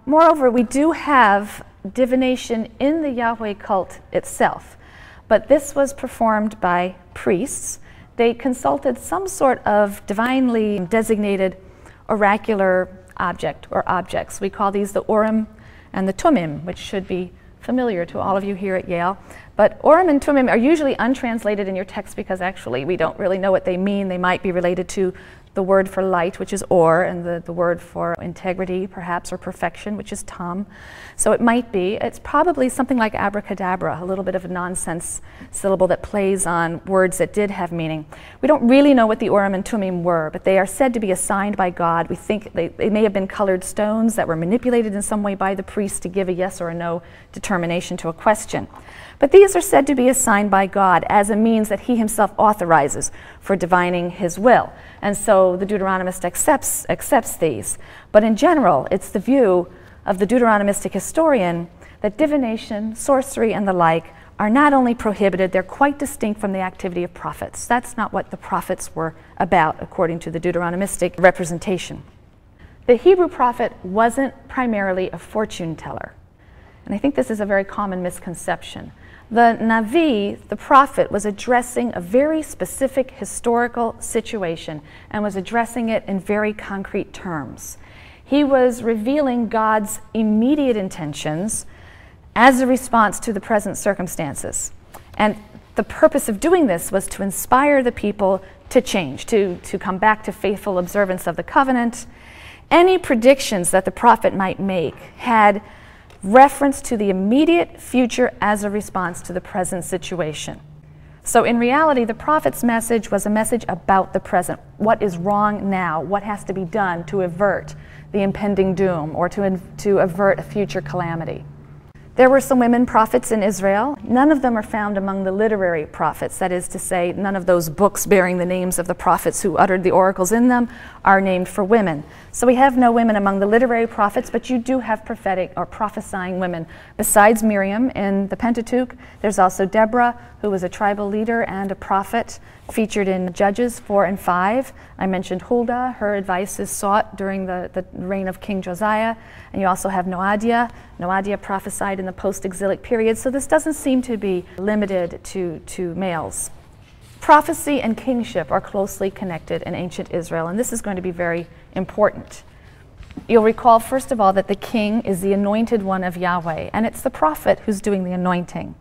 Moreover, we do have divination in the Yahweh cult itself, but this was performed by priests. They consulted some sort of divinely designated oracular object or objects. We call these the Urim and the Thummim, which should be familiar to all of you here at Yale. But Urim and Thummim are usually untranslated in your text because actually we don't really know what they mean. They might be related to the word for light, which is or, and the word for integrity, perhaps, or perfection, which is tum. So it might be, it's probably something like abracadabra, a little bit of a nonsense syllable that plays on words that did have meaning. We don't really know what the Urim and Thummim were, but they are said to be assigned by God. We think they may have been colored stones that were manipulated in some way by the priest to give a yes or a no determination to a question. But these are said to be assigned by God as a means that he himself authorizes for divining his will. And so the Deuteronomist accepts these. But in general, it's the view of the Deuteronomistic historian that divination, sorcery, and the like are not only prohibited, they're quite distinct from the activity of prophets. That's not what the prophets were about, according to the Deuteronomistic representation. The Hebrew prophet wasn't primarily a fortune teller. And I think this is a very common misconception. The Navi, the prophet, was addressing a very specific historical situation and was addressing it in very concrete terms. He was revealing God's immediate intentions as a response to the present circumstances. And the purpose of doing this was to inspire the people to change, to come back to faithful observance of the covenant. Any predictions that the prophet might make had reference to the immediate future as a response to the present situation. So in reality, the prophet's message was a message about the present. What is wrong now? What has to be done to avert the impending doom or to avert a future calamity? There were some women prophets in Israel. None of them are found among the literary prophets. That is to say, none of those books bearing the names of the prophets who uttered the oracles in them are named for women. So we have no women among the literary prophets, but you do have prophetic or prophesying women. Besides Miriam in the Pentateuch, there's also Deborah, who was a tribal leader and a prophet, featured in Judges 4 and 5. I mentioned Hulda. Her advice is sought during the reign of King Josiah. And you also have Noadiah. Noadiah prophesied in the post-exilic period, so this doesn't seem to be limited to males. Prophecy and kingship are closely connected in ancient Israel, and this is going to be very important. You'll recall, first of all, that the king is the anointed one of Yahweh, and it's the prophet who's doing the anointing.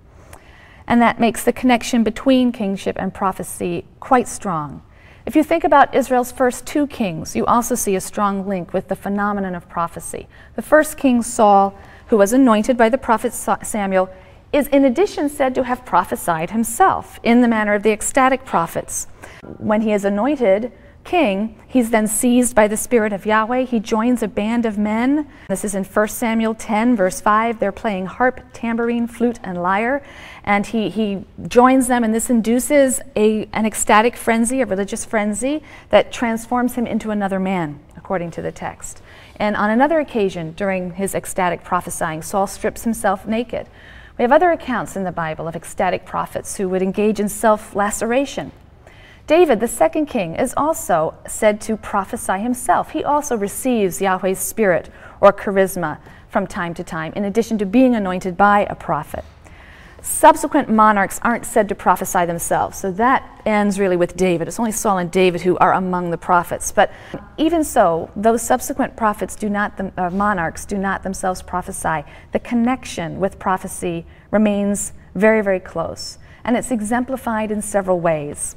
And that makes the connection between kingship and prophecy quite strong. If you think about Israel's first two kings, you also see a strong link with the phenomenon of prophecy. The first king, Saul, who was anointed by the prophet Samuel, is in addition said to have prophesied himself in the manner of the ecstatic prophets. When he is anointed king, he's then seized by the Spirit of Yahweh. He joins a band of men. This is in 1 Samuel 10, verse 5. They're playing harp, tambourine, flute, and lyre. And he joins them, and this induces an ecstatic frenzy, a religious frenzy, that transforms him into another man, according to the text. And on another occasion, during his ecstatic prophesying, Saul strips himself naked. We have other accounts in the Bible of ecstatic prophets who would engage in self-laceration. David, the second king, is also said to prophesy himself. He also receives Yahweh's spirit or charisma from time to time, in addition to being anointed by a prophet. Subsequent monarchs aren't said to prophesy themselves, so that ends really with David. It's only Saul and David who are among the prophets. But even so, those subsequent prophets monarchs do not themselves prophesy. The connection with prophecy remains very, very close, and it's exemplified in several ways.